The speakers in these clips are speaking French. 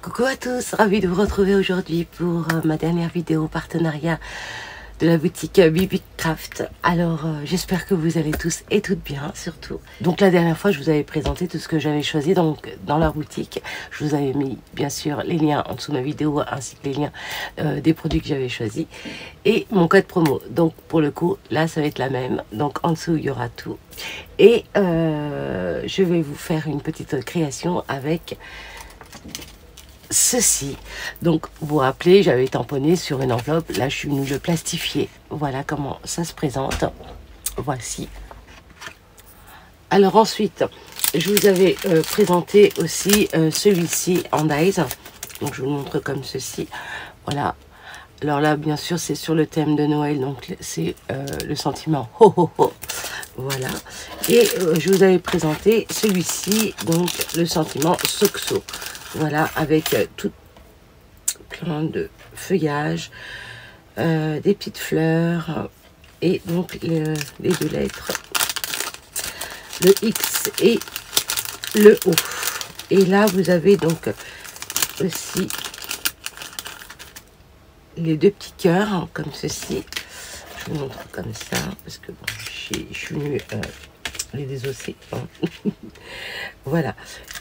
Coucou à tous, ravie de vous retrouver aujourd'hui pour ma dernière vidéo partenariat de la boutique Bibi Craft. Alors j'espère que vous allez tous et toutes bien surtout. Donc la dernière fois je vous avais présenté tout ce que j'avais choisi donc dans leur boutique. Je vous avais mis bien sûr les liens en dessous de ma vidéo ainsi que les liens des produits que j'avais choisis et mon code promo. Donc pour le coup là ça va être la même. Donc en dessous il y aura tout. Et je vais vous faire une petite création avec ceci. Donc vous vous rappelez, j'avais tamponné sur une enveloppe, là je suis venue le plastifier. Voilà comment ça se présente. Voici. Alors ensuite je vous avais présenté aussi celui-ci en dies. Donc je vous le montre comme ceci. Voilà. Alors là bien sûr c'est sur le thème de Noël, donc c'est le sentiment ho ho ho. Voilà. Et je vous avais présenté celui-ci, donc le sentiment Soxo. Voilà, avec tout plein de feuillages, des petites fleurs et donc les deux lettres, le X et le O. Et là, vous avez donc aussi les deux petits cœurs, hein, comme ceci. Je vous montre comme ça, parce que bon, je suis venue les désosser. Hein. Voilà.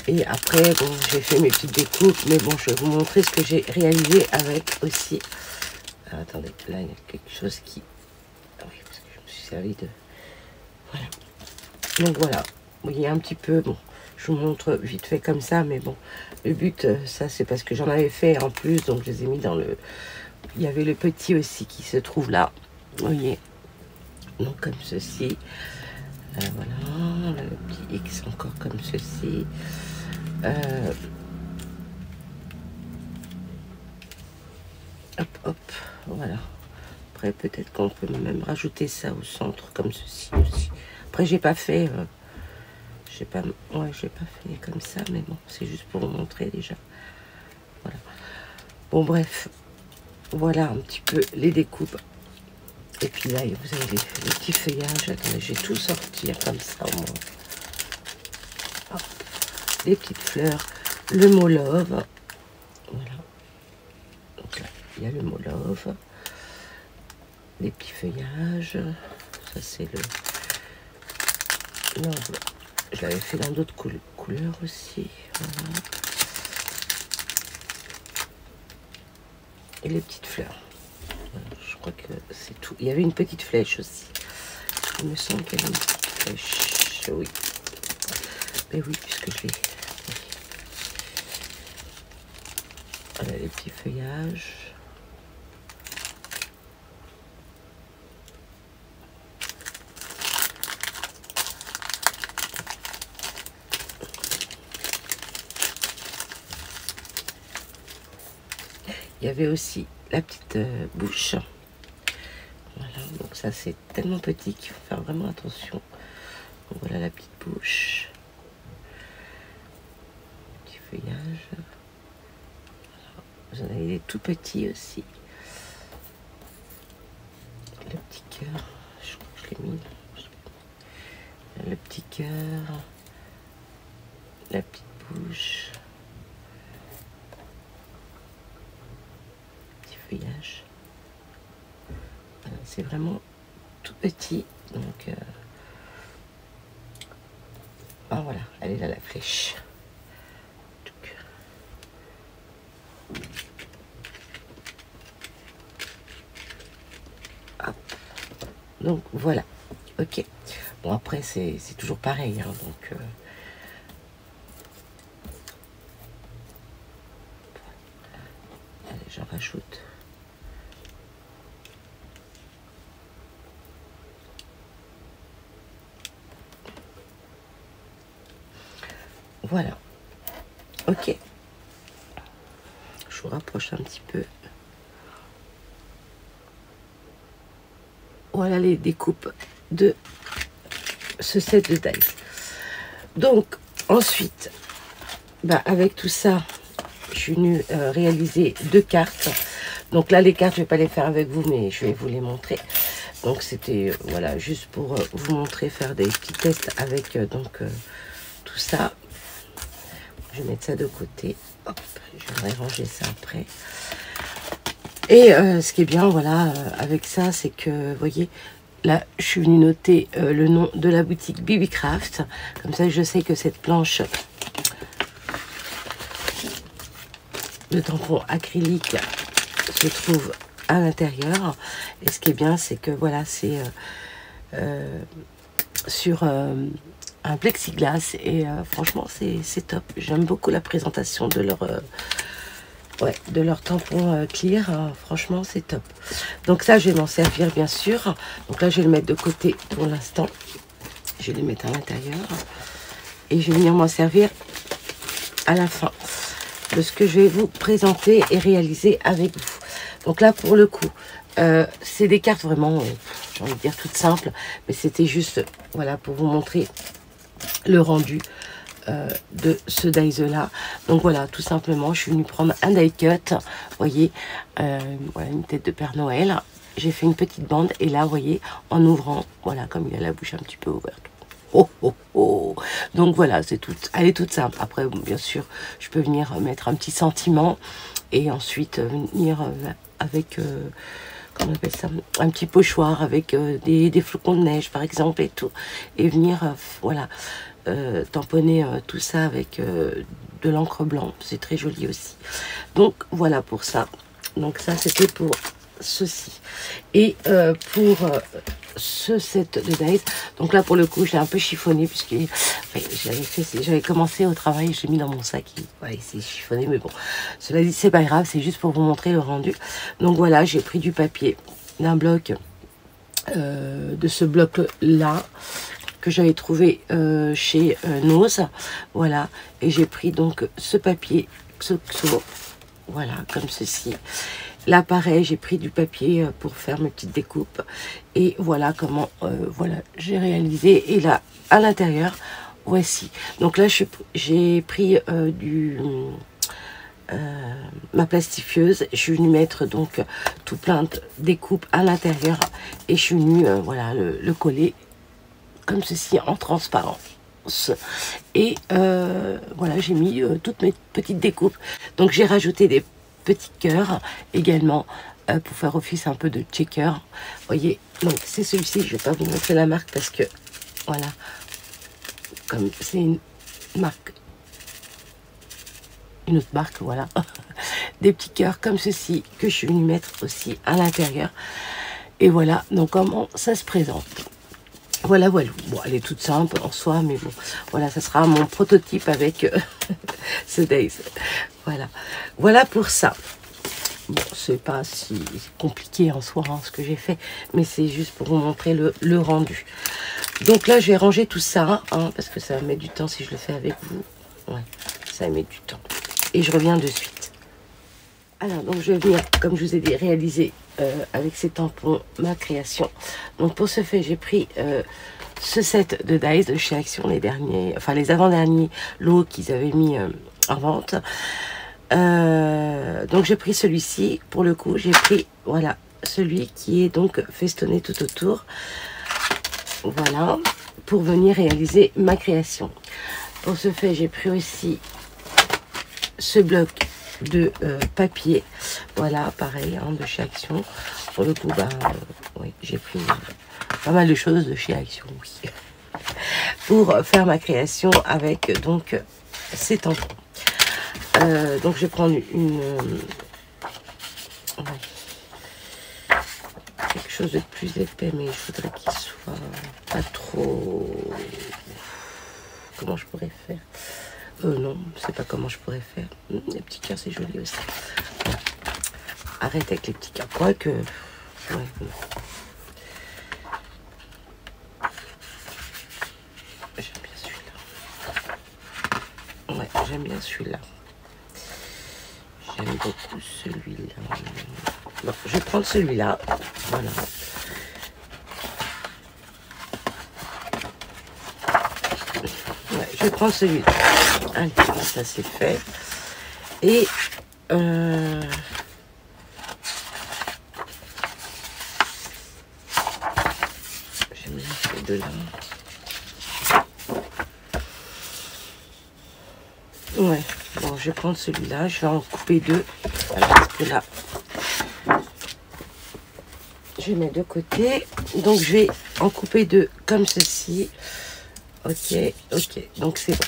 Et après, bon, j'ai fait mes petites découpes, mais bon, je vais vous montrer ce que j'ai réalisé avec aussi. Alors, attendez, là, il y a quelque chose qui... Ah oui, parce que je me suis servi de... Voilà. Donc voilà, vous voyez un petit peu, bon, je vous montre vite fait comme ça, mais bon, le but, ça, c'est parce que j'en avais fait en plus, donc je les ai mis dans le... Il y avait le petit aussi qui se trouve là, vous voyez. Donc comme ceci. Voilà, le petit X encore comme ceci. Hop, hop, voilà. Après, peut-être qu'on peut même rajouter ça au centre, comme ceci aussi. Après, j'ai pas fait... j'ai pas fait comme ça, mais bon, c'est juste pour vous montrer déjà. Voilà. Bon, bref. Voilà un petit peu les découpes. Et puis là, vous avez les petits feuillages. Attendez, j'ai tout sorti comme ça au moins. Hop. Les petites fleurs. Le mot love. Voilà. Donc là, il y a le mot love. Les petits feuillages. Ça, c'est le love. Je l'avais fait dans d'autres couleurs aussi. Voilà. Et les petites fleurs. Voilà, je crois que c'est tout. Il y avait une petite flèche aussi. Il me semble qu'il y avait une petite flèche. Oui. Mais oui, puisque je l'ai. Voilà les petits feuillages. Il y avait aussi la petite bouche. Voilà, donc ça c'est tellement petit qu'il faut faire vraiment attention. Donc voilà la petite bouche. Petit feuillage. Voilà. Vous en avez des tout petits aussi. Le petit cœur. Je crois que je l'ai mis. Le petit cœur. La petite bouche. Feuillage. Voilà, c'est vraiment tout petit, donc ah, voilà, elle est là la flèche. Hop. Donc voilà, ok. Bon après c'est toujours pareil, hein, donc allez, j'en rajoute. Voilà, ok. Je vous rapproche un petit peu. Voilà les découpes de ce set de dice. Donc ensuite, bah, avec tout ça, je suis venue réaliser deux cartes. Donc là, les cartes, je vais pas les faire avec vous, mais je vais vous les montrer. Donc c'était voilà, juste pour vous montrer, faire des petits tests avec donc tout ça. Je vais mettre ça de côté. Hop, je vais ranger ça après. Et ce qui est bien, voilà, avec ça, c'est que, vous voyez, là, je suis venue noter le nom de la boutique BB-Craft. Comme ça, je sais que cette planche de tampon acrylique se trouve à l'intérieur. Et ce qui est bien, c'est que, voilà, c'est sur un plexiglas. Et franchement, c'est top. J'aime beaucoup la présentation de leur... ouais, de leur tampon clear, franchement c'est top. Donc ça je vais m'en servir bien sûr. Donc là je vais le mettre de côté pour l'instant. Je vais les mettre à l'intérieur. Et je vais venir m'en servir à la fin de ce que je vais vous présenter et réaliser avec vous. Donc là pour le coup, c'est des cartes vraiment, j'ai envie de dire toutes simples. Mais c'était juste, voilà, pour vous montrer le rendu de ce dies là. Donc voilà, tout simplement je suis venue prendre un die cut, vous voyez, voilà, une tête de Père Noël. J'ai fait une petite bande et là vous voyez, en ouvrant, voilà, comme il a la bouche un petit peu ouverte, oh oh oh, donc voilà, c'est tout, elle est toute simple. Après bon, bien sûr je peux venir mettre un petit sentiment et ensuite venir avec comment on appelle ça, un petit pochoir avec des flocons de neige par exemple et tout, et venir voilà, tamponner tout ça avec de l'encre blanc. C'est très joli aussi. Donc voilà pour ça. Donc ça c'était pour ceci. Et pour ce set de dies, donc là pour le coup j'ai un peu chiffonné puisque j'avais commencé au travail, je l'ai mis dans mon sac. Ouais, c'est chiffonné, mais bon, cela dit c'est pas grave, c'est juste pour vous montrer le rendu. Donc voilà, j'ai pris du papier d'un bloc, de ce bloc là que j'avais trouvé chez Nose, voilà, et j'ai pris donc ce papier Xoxo, voilà, comme ceci. Là pareil, j'ai pris du papier pour faire mes petites découpes, et voilà comment voilà, j'ai réalisé. Et là à l'intérieur, voici, donc là j'ai pris ma plastifieuse, je suis venue mettre donc tout plein de découpes à l'intérieur, et je suis venue voilà, le coller comme ceci en transparence. Et voilà, j'ai mis toutes mes petites découpes. Donc j'ai rajouté des petits cœurs également pour faire office un peu de checker. Vous voyez, donc c'est celui-ci. Je vais pas vous montrer la marque parce que voilà, comme c'est une marque, une autre marque, voilà, des petits cœurs comme ceci que je suis venue mettre aussi à l'intérieur. Et voilà, donc comment ça se présente. Voilà, voilà. Bon, elle est toute simple en soi, mais bon, voilà, ça sera mon prototype avec ce dies. Voilà, voilà pour ça. Bon, c'est pas si compliqué en soi hein, ce que j'ai fait, mais c'est juste pour vous montrer le rendu. Donc là, je vais ranger tout ça, hein, parce que ça va mettre du temps si je le fais avec vous. Ouais, ça va mettre du temps. Et je reviens de suite. Alors, donc je vais venir, comme je vous ai dit, réaliser avec ces tampons ma création. Donc pour ce fait, j'ai pris ce set de dies de chez Action, les derniers, enfin les avant-derniers lots qu'ils avaient mis en vente. Donc j'ai pris celui-ci. Pour le coup, j'ai pris, voilà, celui qui est donc festonné tout autour. Voilà, pour venir réaliser ma création. Pour ce fait, j'ai pris aussi ce bloc de papier, voilà, pareil, hein, de chez Action. Pour le coup, bah, oui, j'ai pris pas mal de choses de chez Action, oui, pour faire ma création avec donc ces tampons. Donc je vais prendre quelque chose de plus épais, mais il faudrait qu'il soit pas trop... Comment je pourrais faire? Non, je sais pas comment je pourrais faire. Les petits cœurs, c'est joli aussi. Arrête avec les petits cœurs. Quoique... Ouais, non. J'aime bien celui-là. Ouais, j'aime bien celui-là. J'aime beaucoup celui-là. Bon, je vais prendre celui-là. Voilà. Ouais, je vais prendre celui-là. Allez, ça c'est fait. Et j'aime bien ces deux-là. Ouais, bon, je vais prendre celui-là, je vais en couper deux. Voilà, parce que là, je mets de côté. Donc je vais en couper deux comme ceci. Ok, ok, donc c'est bon.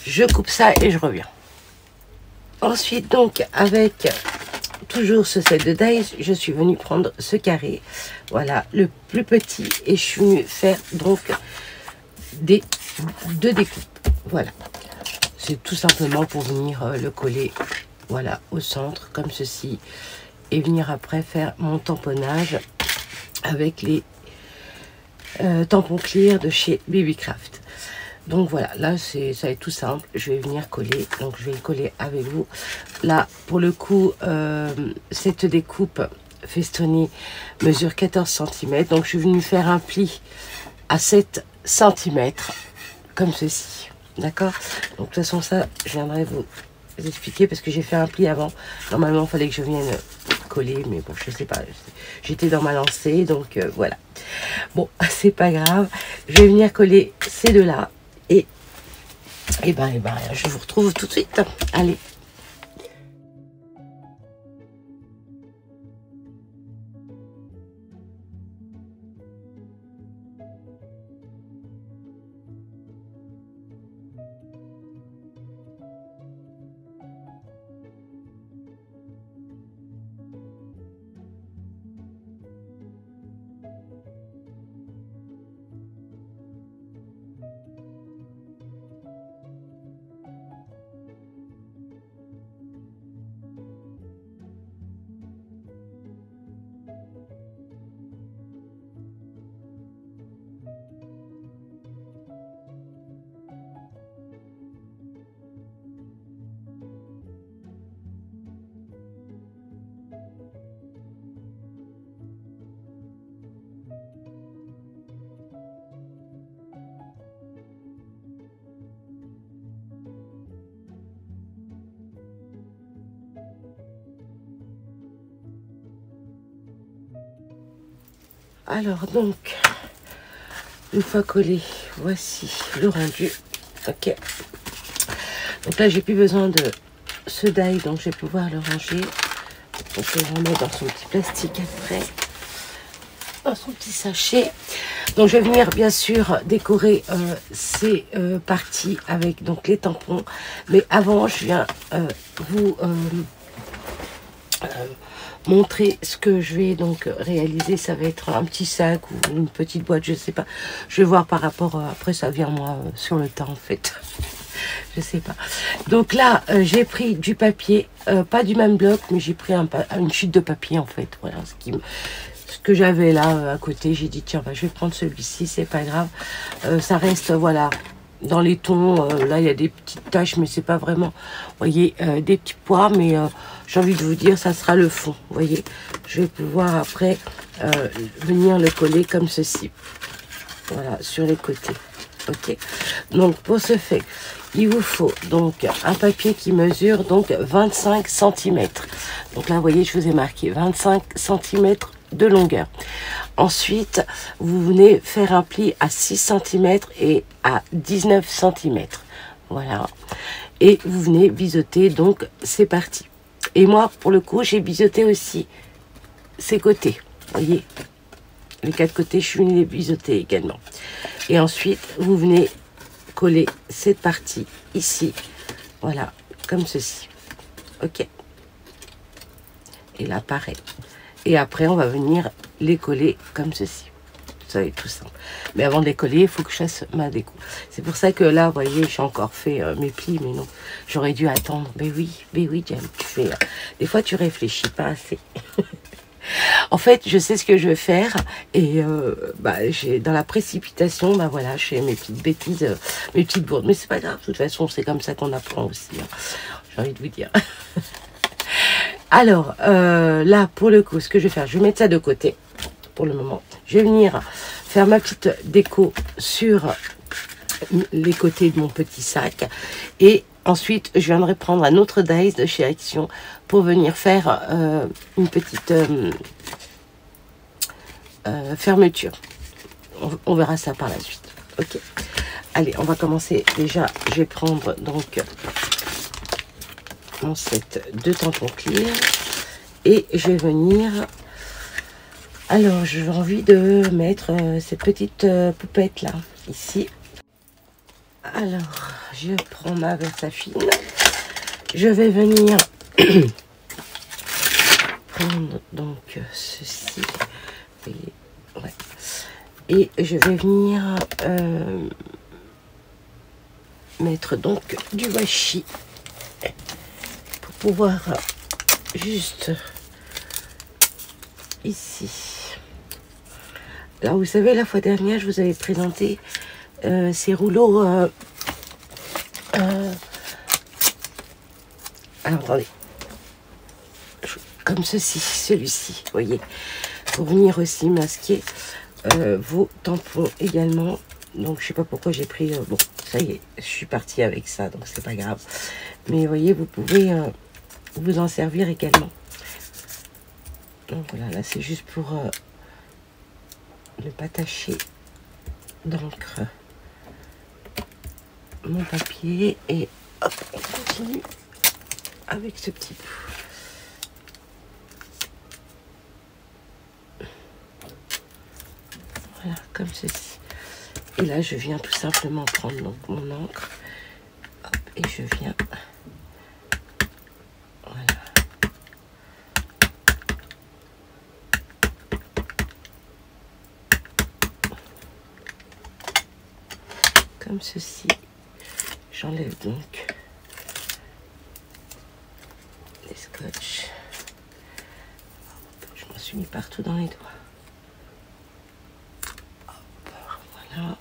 Je coupe ça et je reviens. Ensuite, donc, avec toujours ce set de dies, je suis venue prendre ce carré. Voilà, le plus petit. Et je suis venue faire donc deux découpes. Voilà. C'est tout simplement pour venir le coller, voilà, au centre, comme ceci. Et venir après faire mon tamponnage avec les tampons clear de chez Babycraft. Donc voilà, là ça va être tout simple. Je vais venir coller, donc je vais le coller avec vous. Là, pour le coup, cette découpe festonnée mesure 14 cm. Donc je suis venue faire un pli à 7 cm, comme ceci. D'accord? Donc de toute façon, ça, je viendrai vous expliquer parce que j'ai fait un pli avant. Normalement, il fallait que je vienne coller, mais bon, je sais pas. J'étais dans ma lancée, donc voilà. Bon, c'est pas grave. Je vais venir coller ces deux-là. Et ben, je vous retrouve tout de suite. Allez. Alors donc, une fois collé, voici le rendu. Ok. Donc là, j'ai plus besoin de ce die, donc je vais pouvoir le ranger. Donc je vais le remettre dans son petit plastique après, dans son petit sachet. Donc je vais venir bien sûr décorer ces parties avec donc les tampons. Mais avant, je viens vous montrer ce que je vais donc réaliser. Ça va être un petit sac ou une petite boîte, je sais pas. Je vais voir par rapport après, ça vient moi sur le temps en fait. Je sais pas. Donc là, j'ai pris du papier, pas du même bloc, mais j'ai pris une chute de papier en fait. Voilà ce que j'avais là à côté. J'ai dit tiens, bah, je vais prendre celui-ci, c'est pas grave. Ça reste voilà dans les tons. Là, il y a des petites taches, mais c'est pas vraiment, vous voyez, des petits pois. Mais j'ai envie de vous dire, ça sera le fond. Vous voyez, je vais pouvoir après venir le coller comme ceci. Voilà, sur les côtés. Ok. Donc pour ce fait, il vous faut donc un papier qui mesure donc 25 cm. Donc là, vous voyez, je vous ai marqué 25 cm de longueur. Ensuite, vous venez faire un pli à 6 cm et à 19 cm. Voilà. Et vous venez biseauter donc ces parties. Et moi, pour le coup, j'ai biseauté aussi ces côtés. Vous voyez, les quatre côtés, je suis venue les biseauter également. Et ensuite, vous venez coller cette partie ici. Voilà, comme ceci. Ok. Et là, pareil. Et après, on va venir les coller comme ceci. Ça va être tout simple. Mais avant de les coller, il faut que je fasse ma déco. C'est pour ça que là, vous voyez, j'ai encore fait mes plis, mais non. J'aurais dû attendre. Mais oui, Jem, tu fais... des fois, tu réfléchis pas assez. En fait, je sais ce que je veux faire. Et dans la précipitation, bah voilà, je fais mes petites bêtises, mes petites bourdes. Mais c'est pas grave, de toute façon, c'est comme ça qu'on apprend aussi. Hein. J'ai envie de vous dire. Alors, là, pour le coup, ce que je vais faire, je vais mettre ça de côté pour le moment. Je vais venir faire ma petite déco sur les côtés de mon petit sac. Et ensuite, je viendrai prendre un autre dies de chez Action pour venir faire une petite fermeture. On verra ça par la suite. Ok. Allez, on va commencer. Déjà, je vais prendre donc mon set de tampons clear et je vais venir. Alors j'ai envie de mettre cette petite poupette là ici. Alors je prends ma Versafine, je vais venir prendre donc ceci, vous voyez, ouais. Et je vais venir mettre donc du washi pour pouvoir juste ici. Alors vous savez, la fois dernière je vous avais présenté ces rouleaux alors attendez, comme ceci, celui-ci, vous voyez, pour venir aussi masquer vos tampons également. Donc je sais pas pourquoi j'ai pris bon, ça y est, je suis partie avec ça, donc c'est pas grave, mais vous voyez, vous pouvez vous en servir également. Donc voilà, là c'est juste pour ne pas tacher d'encre mon papier. Et hop, on continue avec ce petit bout. Voilà, comme ceci. Et là, je viens tout simplement prendre donc mon encre. Hop, et je viens. Voilà. Comme ceci. J'enlève donc les scotch. Hop, je m'en suis mis partout dans les doigts. Hop, voilà.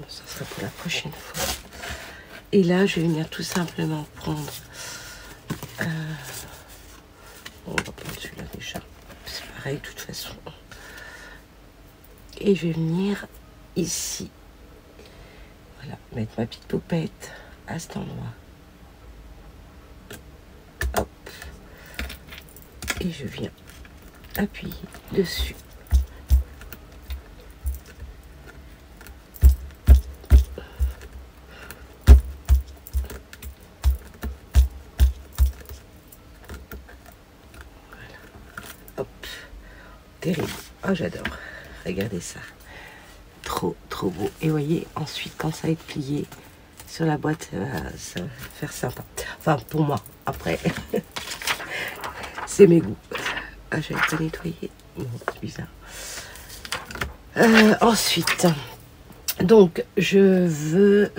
Ça sera pour la prochaine fois. Et là, je vais venir tout simplement prendre. On va prendre celui-là déjà. C'est pareil, de toute façon. Et je vais venir ici. Voilà, mettre ma petite poupette à cet endroit. Hop. Et je viens appuyer dessus. Terrible. Oh, j'adore. Regardez ça. Trop, trop beau. Et voyez, ensuite, quand ça va être plié sur la boîte, ça va faire sympa. Enfin, pour moi. Après, c'est mes goûts. Ah, je vais pas nettoyer. Bon, c'est bizarre. Ensuite, donc, je veux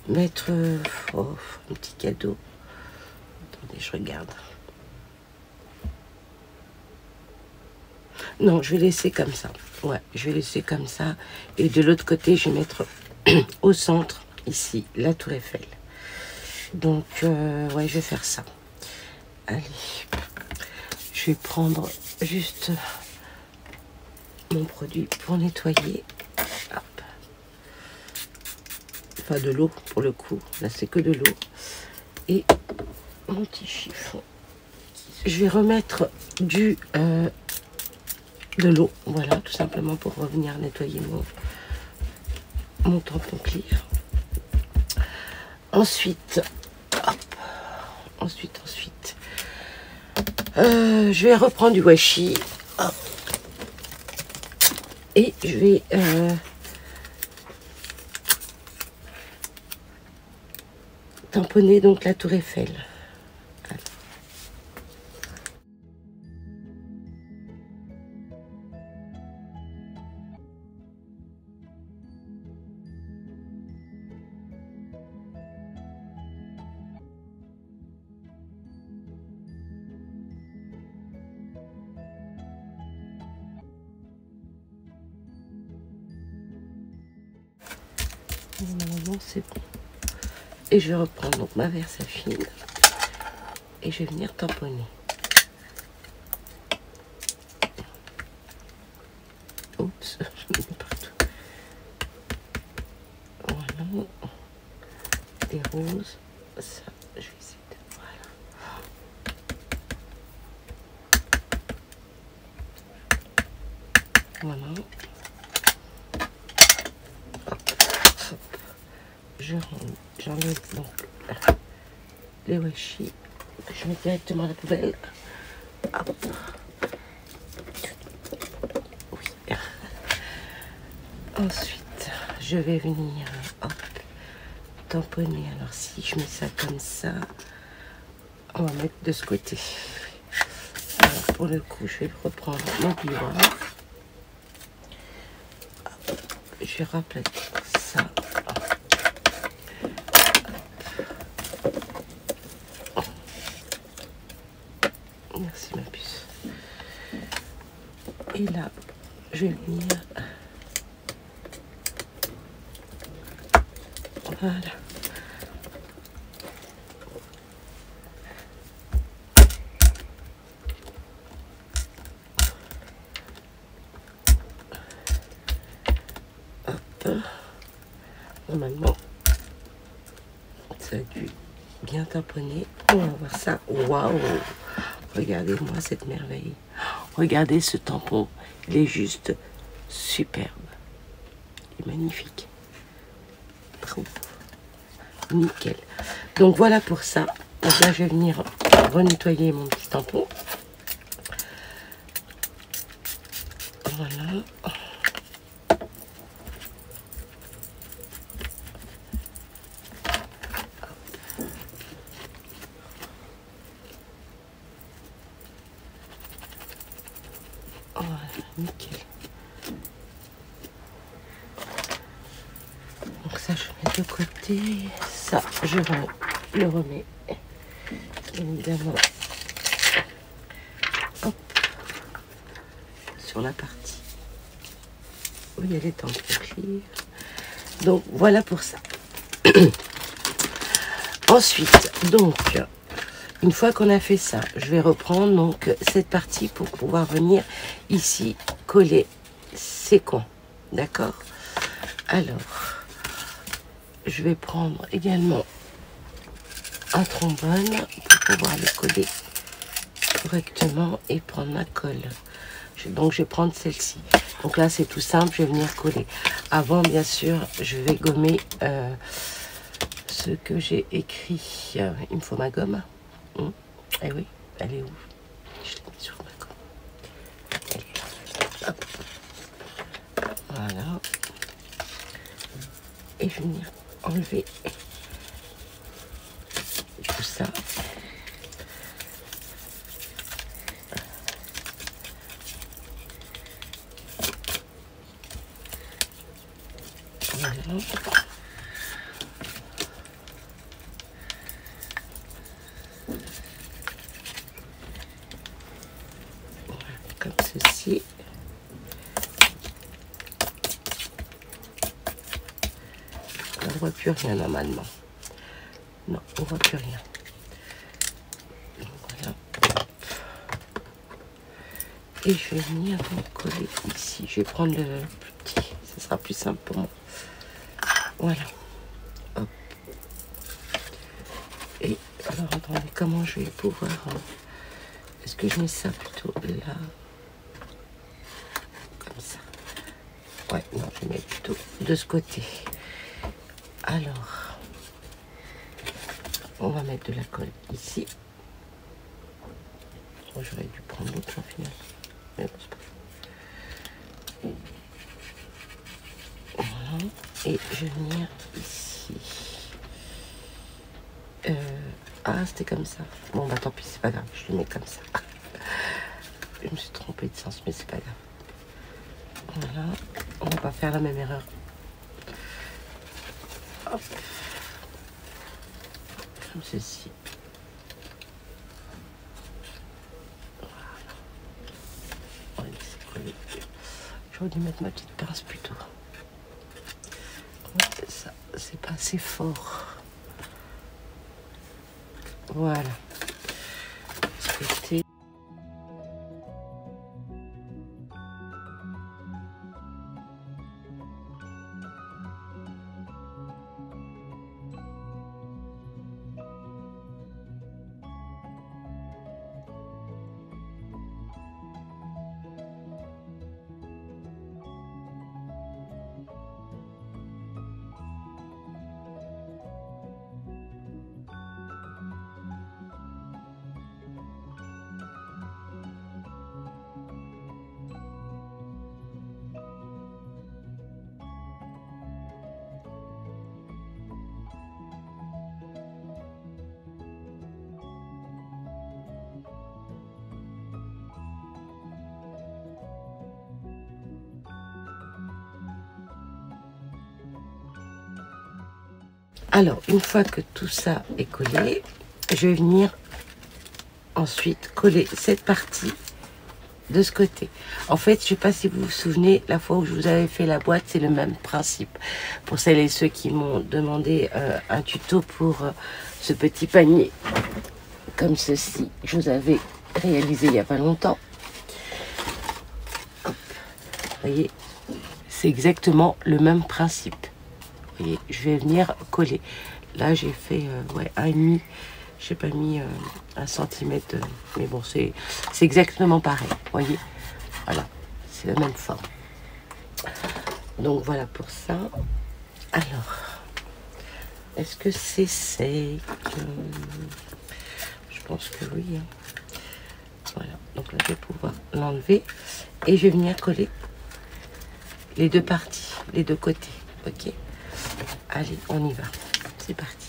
mettre un petit cadeau. Attendez, je regarde. Non, je vais laisser comme ça. Ouais, je vais laisser comme ça. Et de l'autre côté, je vais mettre au centre, ici, la tour Eiffel. Donc, ouais, je vais faire ça. Allez. Je vais prendre juste mon produit pour nettoyer. Hop. Enfin, de l'eau, pour le coup. Là, c'est que de l'eau. Et mon petit chiffon. Je vais remettre de l'eau, voilà, tout simplement pour revenir nettoyer mon tampon clear. Ensuite, hop, ensuite, je vais reprendre du washi, hop, et je vais tamponner donc la tour Eiffel. Normalement c'est bon. Et je reprends donc ma Versafine et je vais venir tamponner. Oups, je mets partout. Voilà. Des roses. Ça, je vais essayer de... Voilà. Voilà. Hop, hop. j'enlève donc les washi que je mets directement à la poubelle. Hop. Oui. Ensuite, je vais venir hop, tamponner. Alors si je mets ça comme ça, on va mettre de ce côté. Alors, pour le coup, je vais reprendre mon plioir. Je vais raplatir ça. Merci ma puce. Et là, je vais venir. Voilà. Hop. Normalement, ça a dû bien tamponner. On va voir ça. Waouh! Regardez-moi cette merveille. Regardez ce tampon. Il est juste superbe. Il est magnifique. Trop beau. Nickel. Donc voilà pour ça. Donc là, je vais venir renettoyer mon petit tampon. Voilà. Voilà, nickel. Donc ça, je mets de côté. Ça, je le remets. Évidemment. Hop. Sur la partie où il y a les tampons cuir. Donc voilà pour ça. Ensuite, donc, une fois qu'on a fait ça, je vais reprendre donc cette partie pour pouvoir venir ici coller ces coins. D'accord? Alors, je vais prendre également un trombone pour pouvoir le coller correctement et prendre ma colle. Donc, je vais prendre celle-ci. Donc là, c'est tout simple, je vais venir coller. Avant, bien sûr, je vais gommer ce que j'ai écrit. Il me faut ma gomme. Eh oui, elle est où? Je l'ai mis sur ma gomme. Elle est là. Hop. Voilà. Et je vais venir enlever tout ça. Voilà. Comme ceci. On ne voit plus rien normalement. Non, on ne voit plus rien. Donc, voilà. Et je vais venir donc coller ici. Je vais prendre le plus petit. Ce sera plus simple pour moi. Voilà. Hop. Et alors, attendez, comment je vais pouvoir... Est-ce que je mets ça plutôt là? Comme ça. Ouais, non, je mets plutôt de ce côté. Alors, on va mettre de la colle ici. Oh, j'aurais dû prendre l'autre au final. Mais bon, c'est pas grave. Voilà. Et je vais venir ici. Ah, c'était comme ça. Bon, bah tant pis, c'est pas grave. Je le mets comme ça. Je me suis trompée de sens, mais c'est pas grave. Voilà. On va pas faire la même erreur. Hop. Comme ceci. Voilà. On va laisser coller. J'aurais dû mettre ma petite pince plutôt. Ouais, ça, c'est pas assez fort. Voilà. Ce côté. Alors, une fois que tout ça est collé, je vais venir ensuite coller cette partie de ce côté. En fait, je sais pas si vous vous souvenez, la fois où je vous avais fait la boîte, c'est le même principe. Pour celles et ceux qui m'ont demandé un tuto pour ce petit panier comme ceci, je vous avais réalisé il n'y a pas longtemps. Hop. Vous voyez, c'est exactement le même principe. Vous voyez, je vais venir coller. Là, j'ai fait ouais, 1,5. J'ai pas mis 1 centimètre, mais bon, c'est exactement pareil. Vous voyez, voilà, c'est la même forme. Donc voilà pour ça. Alors, est-ce que c'est sec? Je pense que oui. Hein. Voilà, donc là, je vais pouvoir l'enlever et je vais venir coller les deux parties, les deux côtés. Ok. Allez, on y va. C'est parti.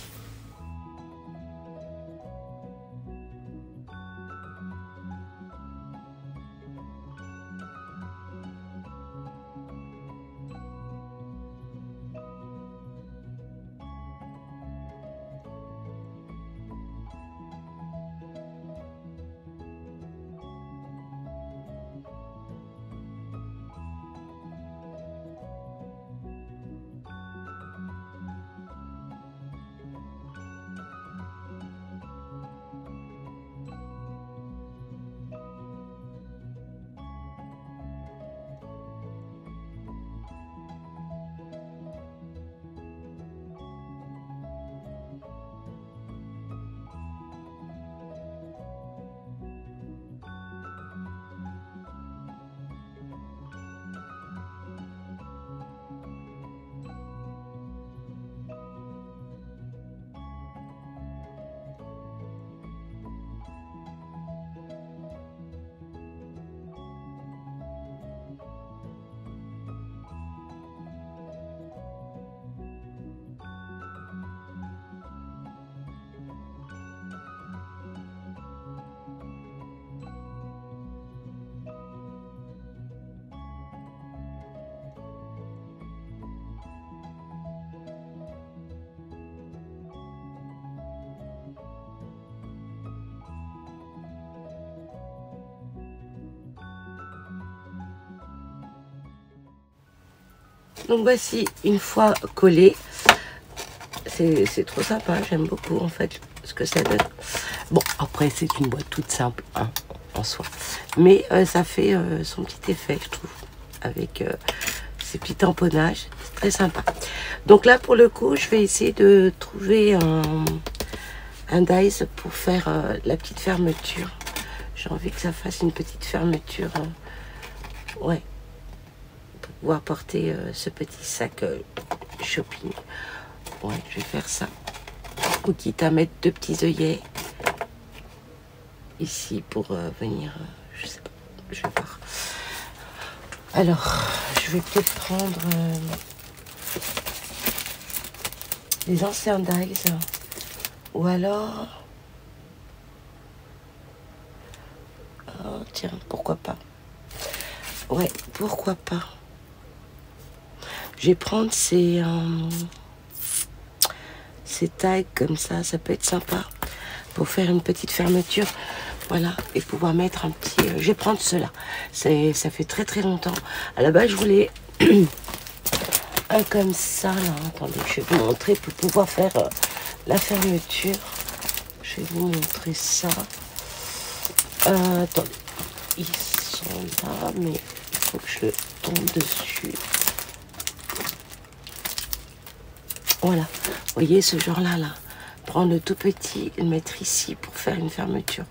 Donc voici, une fois collé, c'est trop sympa, j'aime beaucoup en fait ce que ça donne. Bon, après c'est une boîte toute simple hein, en soi, mais ça fait son petit effet je trouve, avec ces petits tamponnages, c'est très sympa. Donc là pour le coup, je vais essayer de trouver un dies pour faire la petite fermeture. J'ai envie que ça fasse une petite fermeture, ouais. Pouvoir porter ce petit sac shopping. Ouais, je vais faire ça. Ou quitte à mettre 2 petits œillets ici pour venir, je sais pas, je vais voir. Alors, je vais peut-être prendre les anciens dies ou alors, oh, tiens, pourquoi pas. Ouais, pourquoi pas. Je vais prendre ces tags comme ça peut être sympa pour faire une petite fermeture, voilà, et pouvoir mettre un petit. Je vais prendre cela. Ça fait très longtemps. À la base, je voulais un comme ça là. Attendez, je vais vous montrer pour pouvoir faire la fermeture. Je vais vous montrer ça. Attendez, ils sont là, mais il faut que je tombe dessus. Voilà, vous voyez ce genre-là, là. Prendre le tout petit et le mettre ici pour faire une fermeture.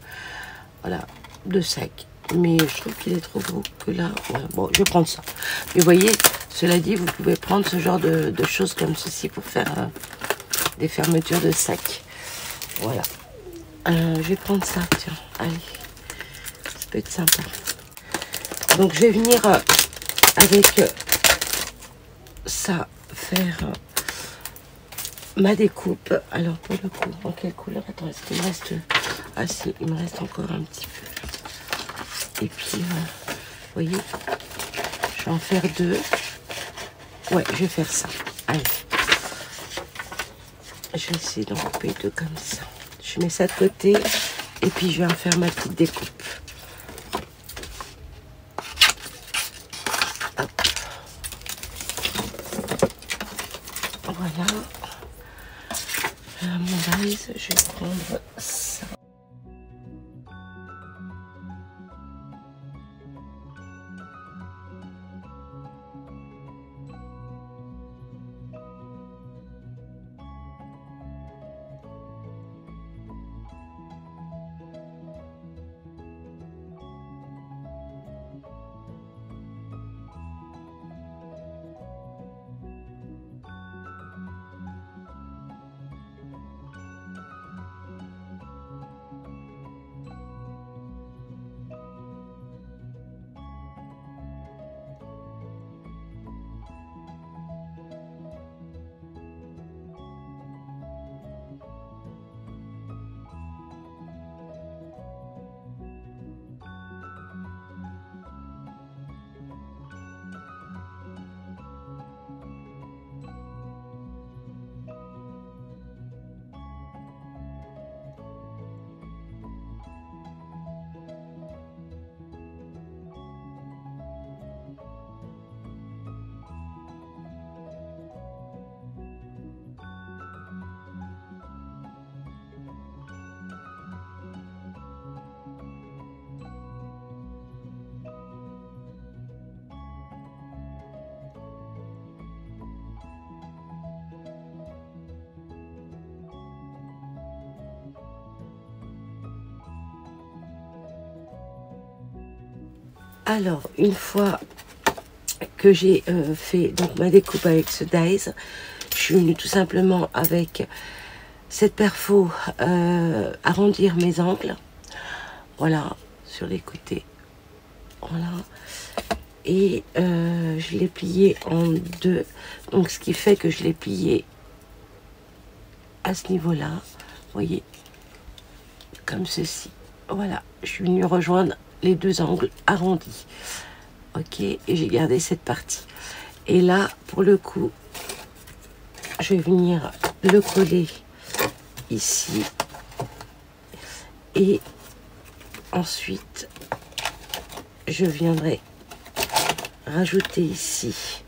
Voilà, de sac. Mais je trouve qu'il est trop gros que là. Voilà, bon, je vais prendre ça. Mais vous voyez, cela dit, vous pouvez prendre ce genre de choses comme ceci pour faire des fermetures de sac. Voilà. Je vais prendre ça, tiens. Allez, ça peut être sympa. Donc, je vais venir avec ça faire... ma découpe. Alors pour le coup, en quelle couleur? Attends, est-ce qu'il me reste... Ah si, il me reste encore un petit peu. Et puis, vous voyez, je vais en faire 2. Ouais, je vais faire ça. Allez. je vais essayer d'en couper deux comme ça. Je mets ça de côté et puis je vais en faire ma petite découpe. Hop. Voilà. Mon dice, je vais prendre ça. Alors, une fois que j'ai fait donc ma découpe avec ce dies, je suis venue tout simplement avec cette perfo arrondir mes angles. Voilà, sur les côtés. Voilà. Et je l'ai plié en deux. Donc, ce qui fait que je l'ai plié à ce niveau-là. Vous voyez, comme ceci. Voilà, je suis venue rejoindre les deux angles arrondis. Ok, et j'ai gardé cette partie. Et là, pour le coup, je vais venir le coller ici. Et ensuite, je viendrai rajouter ici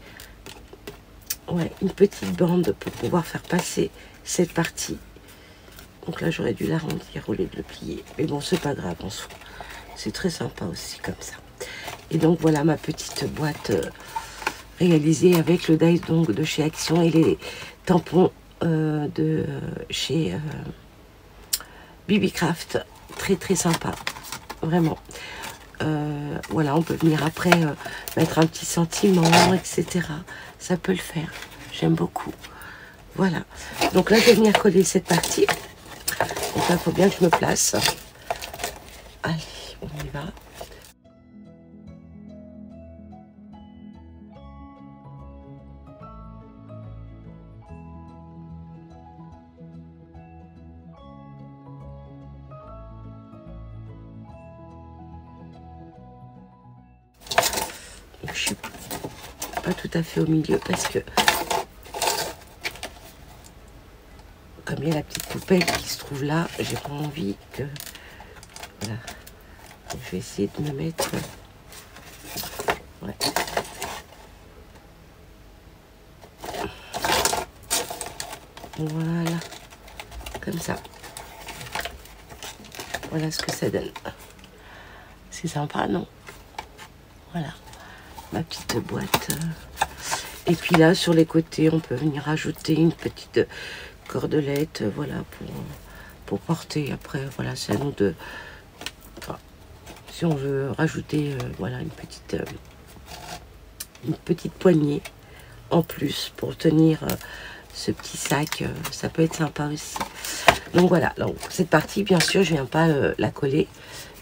une petite bande pour pouvoir faire passer cette partie. Donc là, j'aurais dû l'arrondir au lieu de le plier. Mais bon, c'est pas grave en soi. C'est très sympa aussi comme ça. Et donc voilà ma petite boîte réalisée avec le dies donc de chez Action et les tampons de chez BB-Craft. Très très sympa, vraiment. Voilà, on peut venir après mettre un petit sentiment, etc. Ça peut le faire. J'aime beaucoup. Voilà. Donc là, je vais venir coller cette partie. Donc là, il faut bien que je me place. Allez, on y va. Je suis pas tout à fait au milieu parce que comme il y a la petite poubelle qui se trouve là, j'ai pas envie que voilà. Je vais essayer de me mettre voilà, comme ça. Voilà ce que ça donne. C'est sympa, non? Voilà, ma petite boîte. Et puis là, sur les côtés, on peut venir ajouter une petite cordelette, voilà, pour porter. Après, voilà, c'est à nous de... Enfin, si on veut rajouter, voilà, une petite poignée en plus pour tenir ce petit sac, ça peut être sympa aussi. Donc voilà, donc cette partie, bien sûr, je viens pas la coller.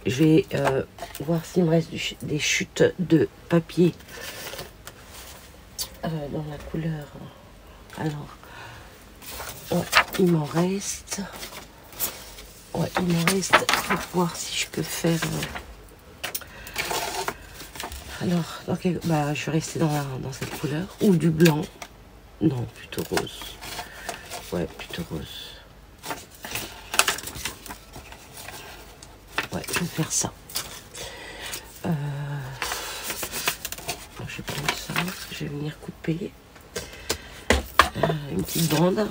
Je vais voir s'il me reste des chutes de papier dans la couleur. Alors, il m'en reste. Ouais, il m'en reste pour voir si je peux faire. Alors, bah, je vais rester dans cette couleur. Ou du blanc. Non, plutôt rose. Ouais, plutôt rose. vais faire ça. Je vais prendre ça, je vais venir couper une petite bande.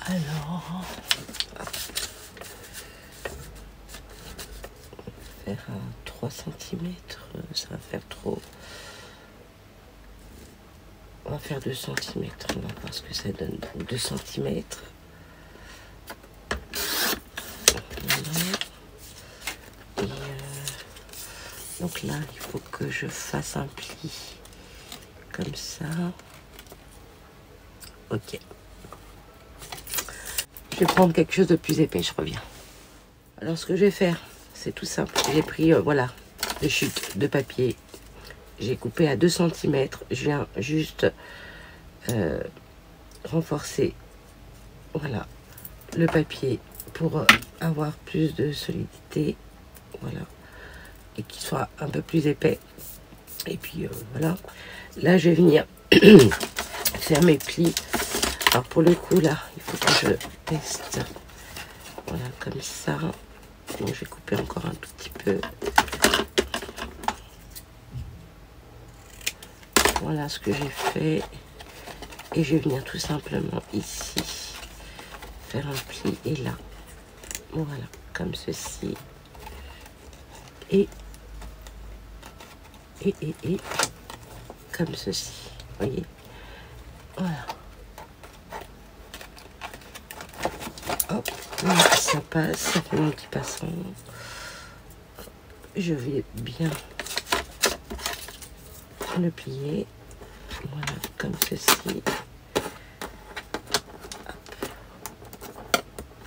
Alors, faire 3 cm, ça va faire trop. On va faire 2 cm, on va voir ce que ça donne. 2 cm. Voilà. Et donc là, il faut que je fasse un pli comme ça. Ok. Je vais prendre quelque chose de plus épais, je reviens. Alors ce que je vais faire, c'est tout simple. J'ai pris, voilà, des chutes de papier. J'ai coupé à 2 cm. Je viens juste renforcer, voilà, le papier pour avoir plus de solidité. Voilà. Et qu'il soit un peu plus épais. Et puis voilà. Là, je vais venir faire mes plis. Alors pour le coup, là, il faut que je teste. Voilà, comme ça. Donc, je vais couper encore un tout petit peu. Voilà ce que j'ai fait. Et je vais venir tout simplement ici faire un pli. Et là, voilà, comme ceci. Et comme ceci. Vous voyez? Voilà. Hop, ça passe, ça fait mon petit passant. Je vais bien le plier. Voilà, comme ceci. Hop.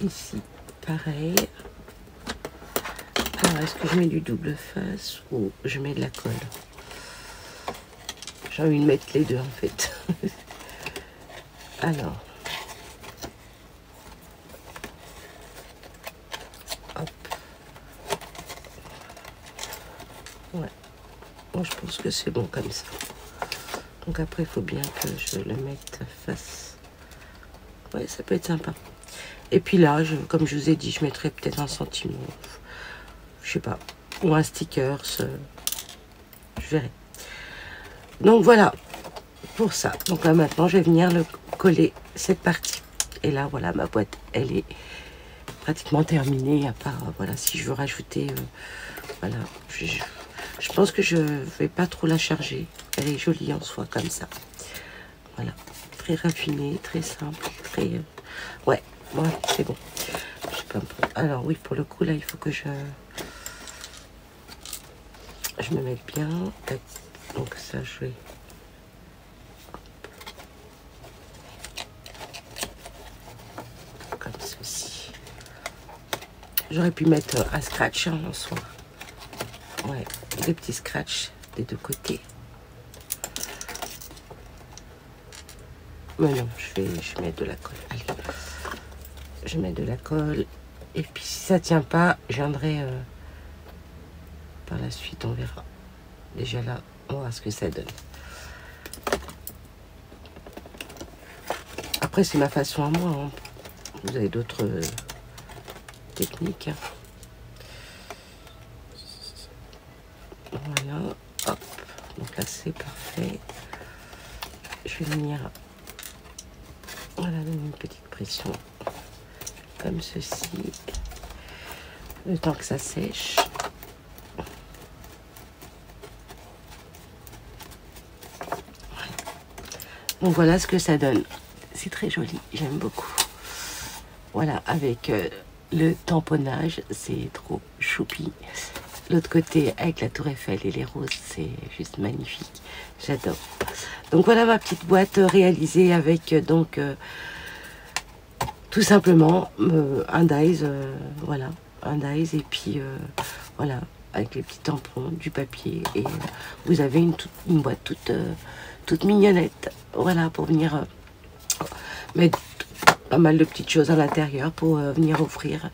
Ici, pareil. Alors, est-ce que je mets du double face ou je mets de la colle? J'ai envie de mettre les deux en fait. Alors. Hop. Ouais. Bon, je pense que c'est bon comme ça. Donc après, il faut bien que je le mette face. Ouais, ça peut être sympa. Et puis là, comme je vous ai dit, je mettrai peut-être un sentiment. Je sais pas. Ou un sticker. Je verrai. Donc voilà. Pour ça. Donc là, maintenant, je vais venir le coller cette partie. Et là, voilà, ma boîte, elle est pratiquement terminée. À part, voilà, si je veux rajouter... voilà. Je pense que je vais pas trop la charger. Elle est jolie en soi, comme ça. Voilà. Très raffinée, très simple, très... ouais, c'est bon. Je sais pas. Alors oui, pour le coup, là, il faut que je me mette bien. Donc ça, je vais... comme ceci. J'aurais pu mettre un scratch en soi. Ouais, des petits scratchs des deux côtés. Mais non, je mets de la colle. Allez, je mets de la colle. Et puis si ça tient pas, je viendrai par la suite, on verra. Déjà là, on va voir ce que ça donne. Après, c'est ma façon à moi. Hein. Vous avez d'autres techniques. Hein. Voilà, hop, donc là c'est parfait. Je vais venir, voilà, donner une petite pression, comme ceci, le temps que ça sèche. Donc voilà ce que ça donne. C'est très joli, j'aime beaucoup. Voilà, avec le tamponnage, c'est trop choupi. L'autre côté avec la tour Eiffel et les roses, c'est juste magnifique. J'adore. Donc voilà ma petite boîte réalisée avec donc tout simplement un dies, voilà, un dies et puis voilà, avec les petits tampons, du papier et vous avez une boîte toute mignonnette, voilà, pour venir mettre pas mal de petites choses à l'intérieur pour venir offrir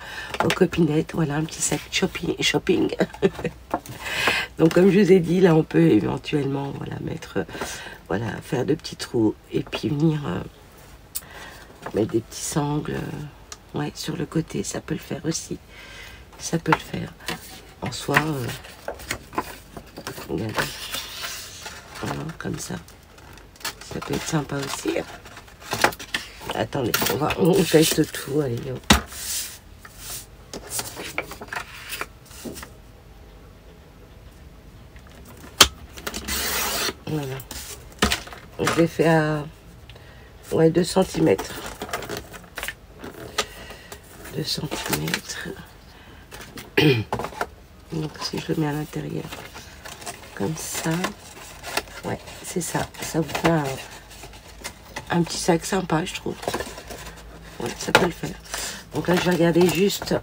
aux copinettes. Voilà, un petit sac shopping. Donc comme je vous ai dit, là on peut éventuellement voilà, mettre, voilà, faire de petits trous et puis venir mettre des petits sangles ouais, sur le côté. Ça peut le faire aussi. Ça peut le faire. En soi, regardez. Voilà, comme ça. Ça peut être sympa aussi. Attendez, on teste tout. Allez, yo. Voilà. Je l'ai fait à ouais, 2 cm. 2 cm. Donc si je le mets à l'intérieur, comme ça, ouais, c'est ça. Ça vous fait un petit sac sympa, je trouve. Ouais, ça peut le faire. Donc là, je vais regarder juste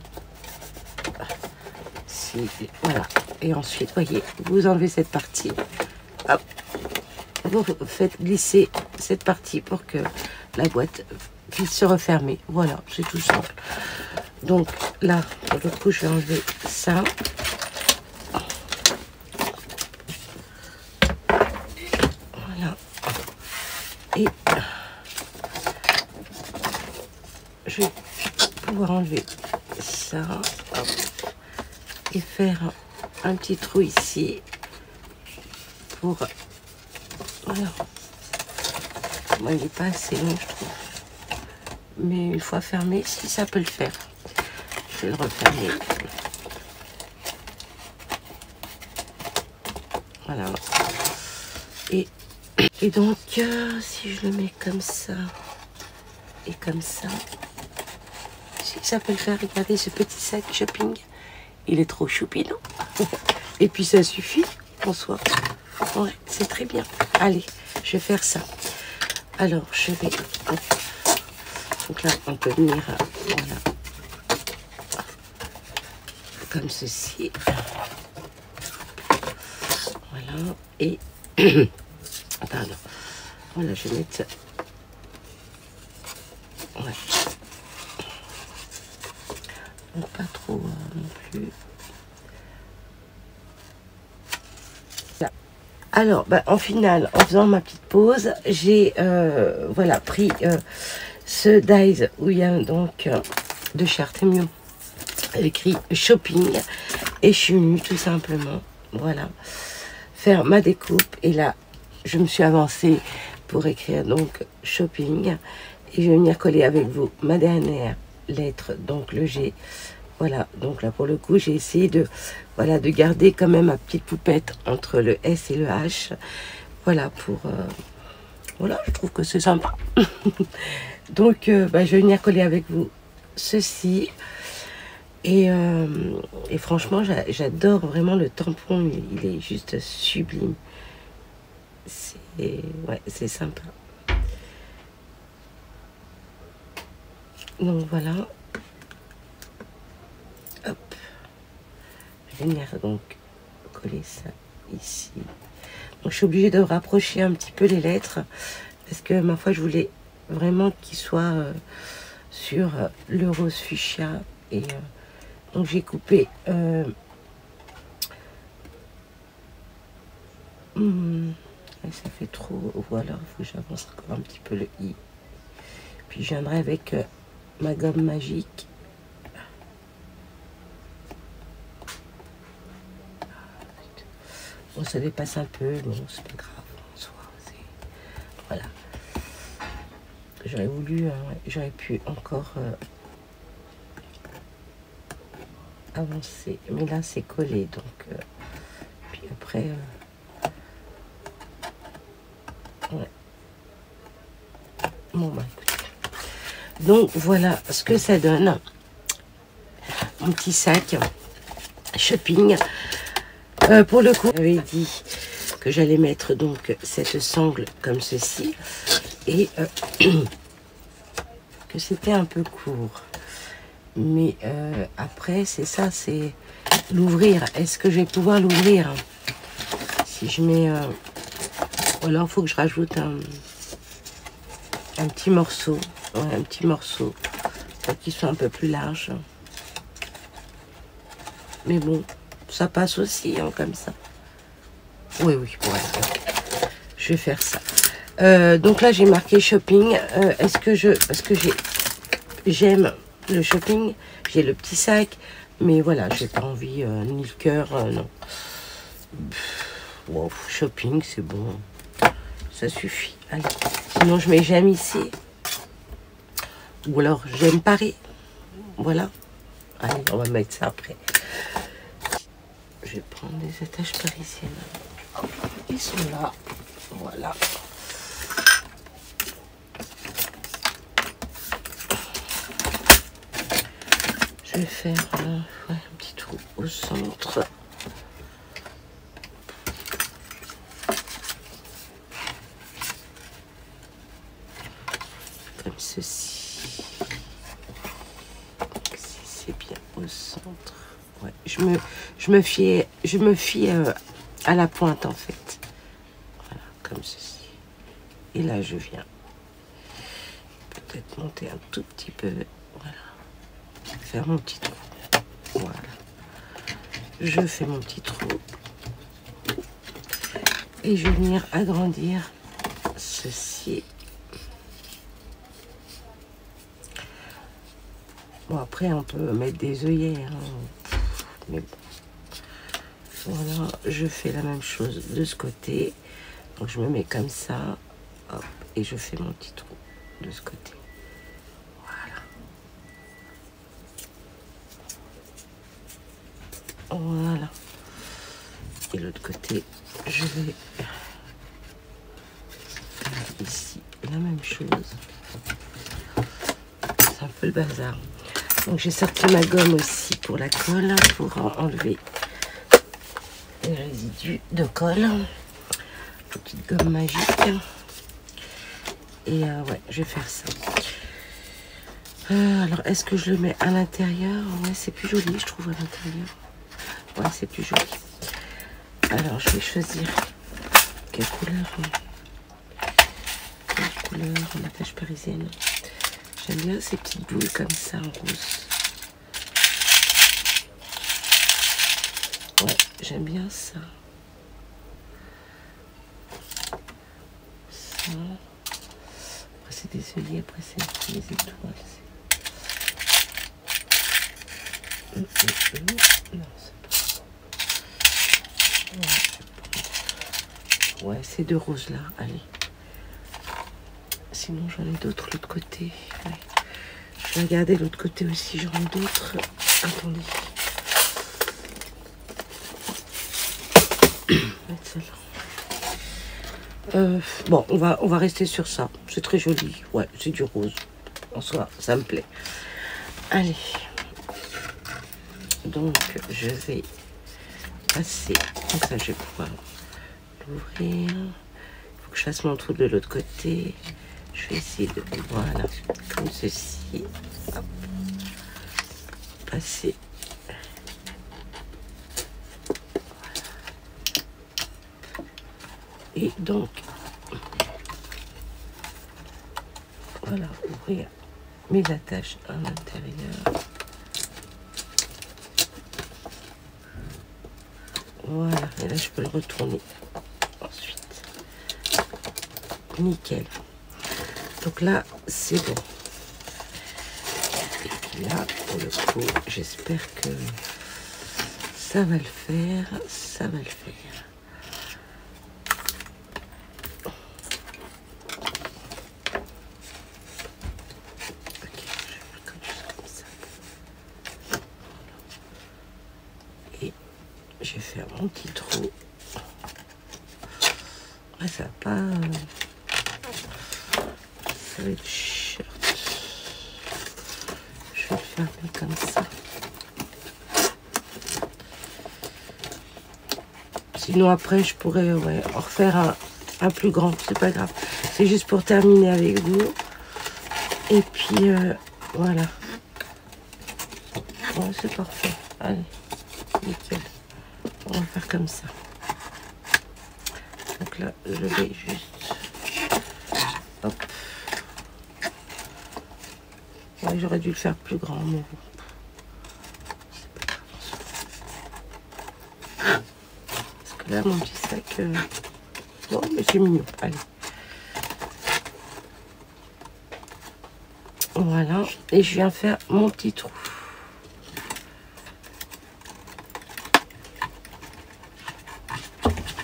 si, voilà. Et ensuite, voyez, vous enlevez cette partie. Hop. Vous faites glisser cette partie pour que la boîte puisse se refermer. Voilà, c'est tout simple. Donc là, pour le coup, je vais enlever ça. Voilà. Et je vais pouvoir enlever ça. Hop. Et faire un petit trou ici. Pour... Voilà. Moi, il n'est pas assez long, je trouve. Mais une fois fermé, si ça peut le faire. Je vais le refermer. Voilà. Et donc, si je le mets comme ça et comme ça, si ça peut le faire, regardez ce petit sac shopping. Il est trop choupi, non? Et puis ça suffit en soi. Ouais, c'est très bien. Allez, je vais faire ça. Alors, je vais... Hop. Donc là, on peut venir... Voilà. Comme ceci. Voilà. Et... Pardon. Voilà, je vais mettre... Ouais. Donc pas trop non plus. Là. Alors, bah, en finale, en faisant ma petite pause, j'ai voilà, pris ce dies où il y a donc de chez Artemio écrit shopping et je suis venue tout simplement, voilà, faire ma découpe et là, je me suis avancée pour écrire donc shopping et je vais venir coller avec vous ma dernière lettre, donc le G. Voilà, donc là pour le coup j'ai essayé de, voilà, de garder quand même ma petite poupette entre le S et le H. Voilà, pour voilà, je trouve que c'est sympa. Donc bah, je vais venir coller avec vous ceci. Et franchement j'adore vraiment le tampon, il est juste sublime. Ouais, c'est sympa. Donc voilà. Hop. Je vais venir donc coller ça ici. Donc je suis obligée de rapprocher un petit peu les lettres parce que ma foi je voulais vraiment qu'il soit sur le rose fuchsia et donc j'ai coupé ça fait trop, voilà, il faut que j'avance encore un petit peu le i, puis je viendrai avec ma gomme magique. Bon, ça dépasse un peu, bon, c'est pas grave en soi. Voilà. J'aurais voulu, j'aurais pu encore avancer, mais là c'est collé, donc puis après, ouais. Bon bah écoutez. Donc voilà ce que ça donne. Mon petit sac shopping. Pour le coup, j'avais dit que j'allais mettre donc cette sangle comme ceci et que c'était un peu court. Mais après, c'est ça, c'est l'ouvrir. Est-ce que je vais pouvoir l'ouvrir? Si je mets... ou alors, il faut que je rajoute un petit morceau. Ouais, un petit morceau pour qu'il soit un peu plus large. Mais bon, ça passe aussi, hein, comme ça. Oui, oui, voilà. Je vais faire ça. Donc là, j'ai marqué shopping. Est-ce que parce que j'aime le shopping, j'ai le petit sac, mais voilà, j'ai pas envie ni le cœur, non. Wow, shopping, c'est bon, ça suffit. Allez. Sinon, je mets j'aime ici, ou alors j'aime Paris. Voilà. Allez, on va mettre ça après. Je vais prendre des attaches parisiennes. Ils sont là. Voilà. Je vais faire un petit trou au centre. Comme ceci. Si c'est bien au centre. Ouais, je me fie à la pointe en fait. Voilà, comme ceci. Et là, je viens peut-être monter un tout petit peu. Voilà. Faire mon petit trou. Voilà. Je fais mon petit trou. Et je vais venir agrandir ceci. Bon, après, on peut mettre des œillets. Hein. Mais bon. Voilà, je fais la même chose de ce côté. Donc, je me mets comme ça. Hop, et je fais mon petit trou de ce côté. Voilà. Et l'autre côté, je vais faire ici la même chose. C'est un peu le bazar. Donc j'ai sorti ma gomme aussi pour la colle, pour enlever les résidus de colle. Petite gomme magique. Et ouais, je vais faire ça. Alors, est-ce que je le mets à l'intérieur? Ouais, c'est plus joli, je trouve, à l'intérieur. Ouais, c'est plus joli. Alors, je vais choisir quelle couleur en attache parisienne. J'aime bien ces petites boules comme ça, en rose. Ouais, j'aime bien ça. Ça. Après, c'est des œillets, après, c'est des étoiles. Non, c'est pas... Ouais, ces deux roses là, allez. Sinon j'en ai d'autres l'autre côté. Ouais. Je vais regarder l'autre côté aussi, j'en ai d'autres. Attendez. Mettre celle-là. Bon, on va rester sur ça. C'est très joli. Ouais, c'est du rose. En soi, ça me plaît. Allez. Donc, je vais passer. Comme ça, je vais pouvoir l'ouvrir. Il faut que je fasse mon trou de l'autre côté. Je vais essayer de... Voilà. Comme ceci. Hop. Passer. Et donc, voilà, ouvrir mes attaches à l'intérieur. Voilà, et là je peux le retourner ensuite. Nickel. Donc là, c'est bon. Et puis là, pour le coup, j'espère que ça va le faire. Ça va le faire. Je vais faire mon petit trou. Ouais, ça va pas... Ça va être shirt. Je vais le fermer comme ça. Sinon après je pourrais en refaire un plus grand. C'est pas grave. C'est juste pour terminer avec vous. Et puis voilà. Ouais, c'est parfait. Allez. Nickel. On va faire comme ça. Donc là, je vais juste... Hop. vrai que j'aurais dû le faire plus grand, mais bon. Parce que là, mon petit sac... Bon, mais c'est mignon. Allez. Voilà. Et je viens faire mon petit trou.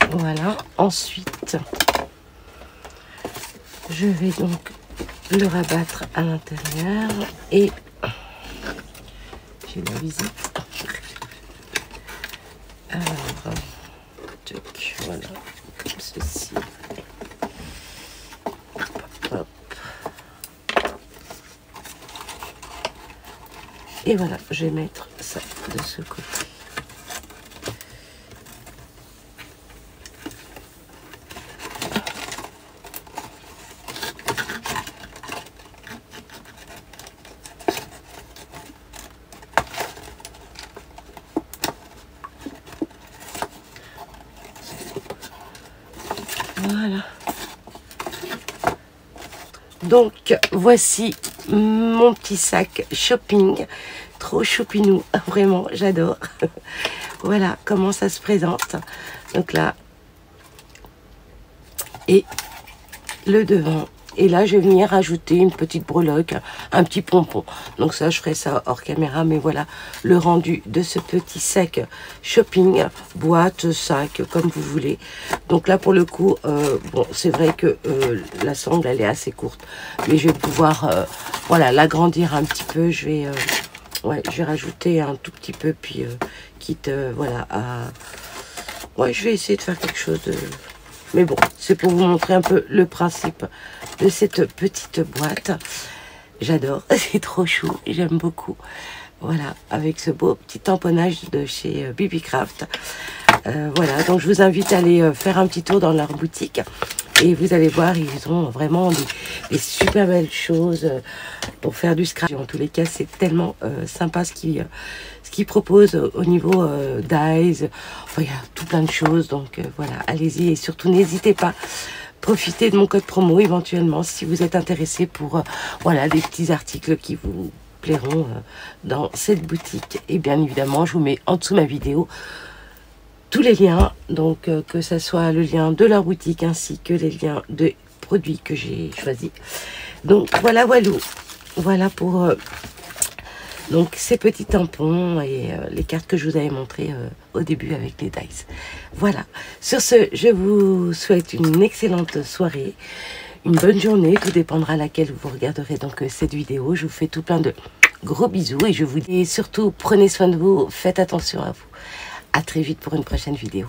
Voilà. Ensuite, je vais donc le rabattre à l'intérieur. Et j'ai la visite. Alors, voilà. Comme ceci. Hop. Et voilà, je vais mettre ça de ce côté. Voilà. Donc, voici mon petit sac shopping. Trop choupinou, vraiment, j'adore. Voilà comment ça se présente. Donc là, et le devant. Et là, je vais venir rajouter une petite breloque, un petit pompon. Donc ça, je ferai ça hors caméra. Mais voilà le rendu de ce petit sac shopping, boîte, sac, comme vous voulez. Donc là, pour le coup, bon, c'est vrai que la sangle, elle est assez courte. Mais je vais pouvoir, voilà, l'agrandir un petit peu. Je vais, ouais, je vais rajouter un tout petit peu. Puis, quitte, voilà, à... Ouais, je vais essayer de faire quelque chose de... Mais bon, c'est pour vous montrer un peu le principe de cette petite boîte. J'adore, c'est trop chou, j'aime beaucoup. Voilà, avec ce beau petit tamponnage de chez BBcraft. Voilà, donc je vous invite à aller faire un petit tour dans leur boutique. Et vous allez voir, ils ont vraiment des super belles choses pour faire du scratch. En tous les cas, c'est tellement sympa ce qu'ils proposent au niveau d'Eyes. Enfin, il y a tout plein de choses. Donc voilà, allez-y. Et surtout, n'hésitez pas. Profitez de mon code promo éventuellement si vous êtes intéressé pour voilà, des petits articles qui vous plairont dans cette boutique. Et bien évidemment, je vous mets en dessous de ma vidéo tous les liens, donc que ce soit le lien de leur boutique ainsi que les liens de produits que j'ai choisis. Donc voilà, voilà pour donc ces petits tampons et les cartes que je vous avais montrées au début avec les dice. Voilà, sur ce, je vous souhaite une excellente soirée, une bonne journée, tout dépendra à laquelle vous regarderez donc cette vidéo. Je vous fais tout plein de gros bisous et je vous dis surtout prenez soin de vous, faites attention à vous. À très vite pour une prochaine vidéo.